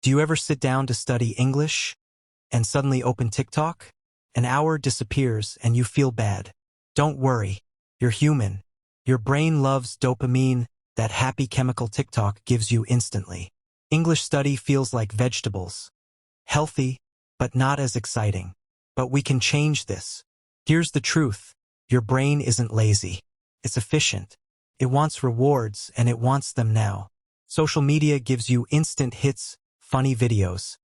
Do you ever sit down to study English and suddenly open TikTok? An hour disappears and you feel bad. Don't worry, you're human. Your brain loves dopamine, that happy chemical TikTok gives you instantly. English study feels like vegetables. Healthy, but not as exciting. But we can change this. Here's the truth. Your brain isn't lazy. It's efficient. It wants rewards and it wants them now. Social media gives you instant hits, funny videos,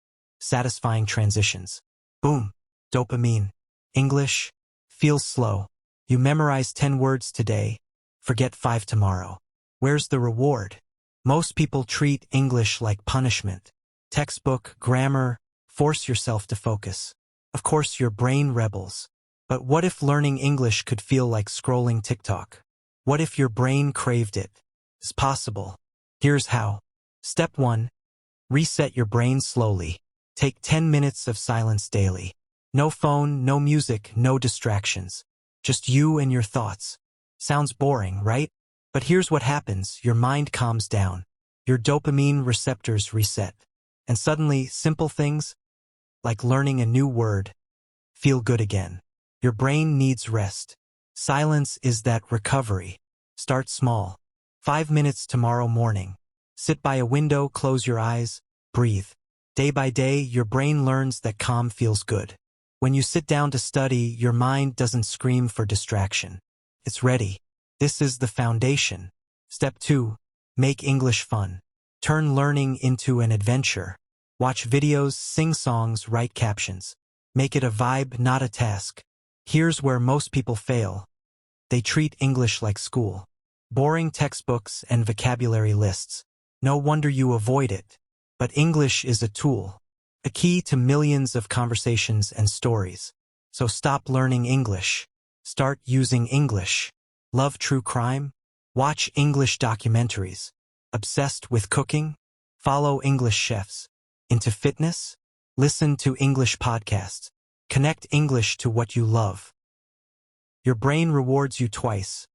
satisfying transitions. Boom, dopamine. English feels slow. You memorize 10 words today, forget 5 tomorrow. Where's the reward? Most people treat English like punishment. Textbook, grammar, force yourself to focus. Of course, your brain rebels. But what if learning English could feel like scrolling TikTok? What if your brain craved it? It's possible. Here's how. Step 1. Reset your brain slowly. Take 10 minutes of silence daily. No phone, no music, no distractions. Just you and your thoughts. Sounds boring, right? But here's what happens. Your mind calms down. Your dopamine receptors reset. And suddenly, simple things, like learning a new word, feel good again. Your brain needs rest. Silence is that recovery. Start small. 5 minutes tomorrow morning. Sit by a window, close your eyes, breathe. Day by day, your brain learns that calm feels good. When you sit down to study, your mind doesn't scream for distraction. It's ready. This is the foundation. Step 2. Make English fun. Turn learning into an adventure. Watch videos, sing songs, write captions. Make it a vibe, not a task. Here's where most people fail. They treat English like school. Boring textbooks and vocabulary lists. No wonder you avoid it. But English is a tool. A key to millions of conversations and stories. So stop learning English. Start using English. Love true crime? Watch English documentaries. Obsessed with cooking? Follow English chefs. Into fitness? Listen to English podcasts. Connect English to what you love. Your brain rewards you twice.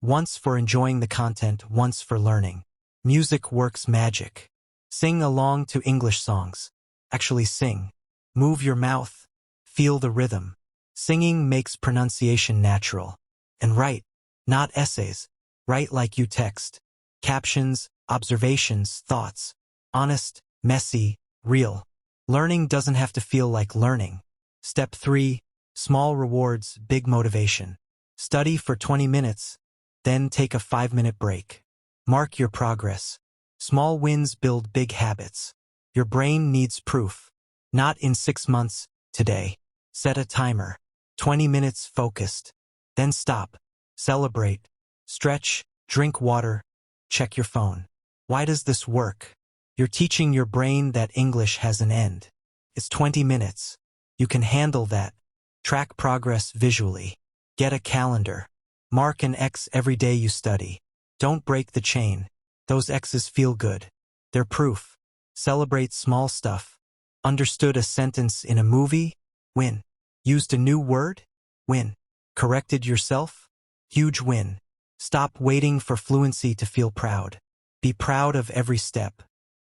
Once for enjoying the content, once for learning. Music works magic. Sing along to English songs. Actually sing. Move your mouth. Feel the rhythm. Singing makes pronunciation natural. And write. Not essays. Write like you text. Captions, observations, thoughts. Honest, messy, real. Learning doesn't have to feel like learning. Step 3. Small rewards, big motivation. Study for 20 minutes, then take a 5-minute break. Mark your progress. Small wins build big habits. Your brain needs proof. Not in 6 months, today. Set a timer. 20 minutes focused. Then stop. Celebrate. Stretch, drink water, check your phone. Why does this work? You're teaching your brain that English has an end. It's 20 minutes. You can handle that. Track progress visually. Get a calendar. Mark an X every day you study. Don't break the chain. Those X's feel good. They're proof. Celebrate small stuff. Understood a sentence in a movie? Win. Used a new word? Win. Corrected yourself? Huge win. Stop waiting for fluency to feel proud. Be proud of every step.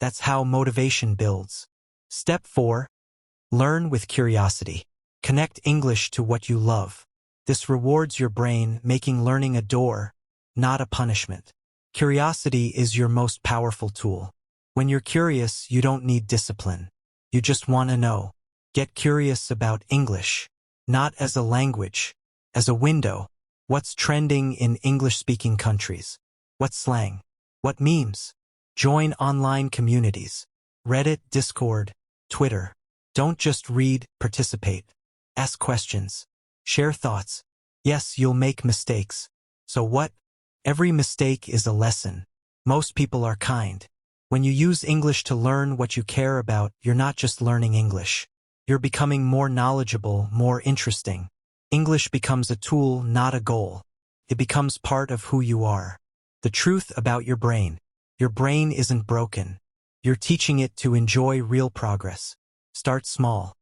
That's how motivation builds. Step 4. Learn with curiosity. Connect English to what you love. This rewards your brain, making learning a door, not a punishment. Curiosity is your most powerful tool. When you're curious, you don't need discipline. You just want to know. Get curious about English, not as a language, as a window. What's trending in English-speaking countries? What slang? What memes? Join online communities. Reddit, Discord, Twitter. Don't just read, participate. Ask questions. Share thoughts. Yes, you'll make mistakes. So what? Every mistake is a lesson. Most people are kind. When you use English to learn what you care about, you're not just learning English. You're becoming more knowledgeable, more interesting. English becomes a tool, not a goal. It becomes part of who you are. The truth about your brain. Your brain isn't broken. You're teaching it to enjoy real progress. Start small.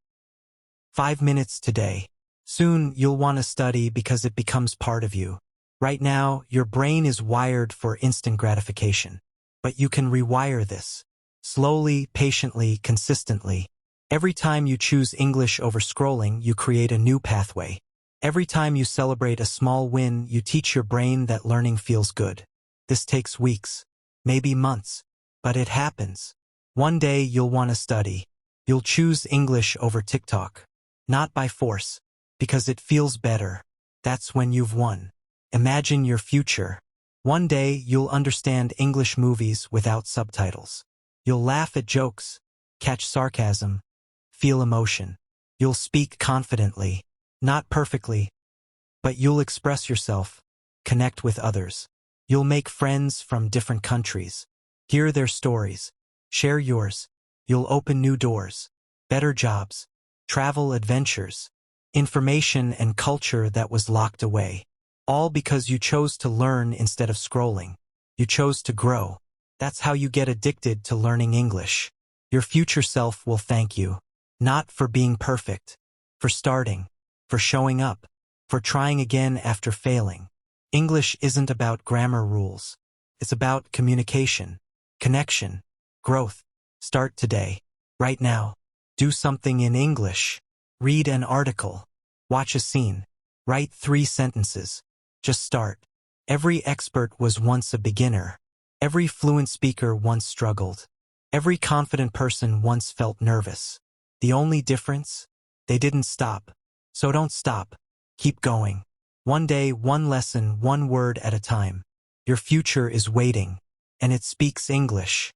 5 minutes today. Soon you'll want to study because it becomes part of you. Right now, your brain is wired for instant gratification. But you can rewire this. Slowly, patiently, consistently. Every time you choose English over scrolling, you create a new pathway. Every time you celebrate a small win, you teach your brain that learning feels good. This takes weeks, maybe months, but it happens. One day you'll want to study. You'll choose English over TikTok. Not by force, because it feels better. That's when you've won. Imagine your future. One day you'll understand English movies without subtitles. You'll laugh at jokes, catch sarcasm, feel emotion. You'll speak confidently, not perfectly, but you'll express yourself, connect with others. You'll make friends from different countries, hear their stories, share yours. You'll open new doors, better jobs, travel adventures, information and culture that was locked away. All because you chose to learn instead of scrolling. You chose to grow. That's how you get addicted to learning English. Your future self will thank you. Not for being perfect, for starting, for showing up, for trying again after failing. English isn't about grammar rules. It's about communication, connection, growth. Start today, right now. Do something in English. Read an article. Watch a scene. Write 3 sentences. Just start. Every expert was once a beginner. Every fluent speaker once struggled. Every confident person once felt nervous. The only difference? They didn't stop. So don't stop. Keep going. One day, one lesson, one word at a time. Your future is waiting, and it speaks English.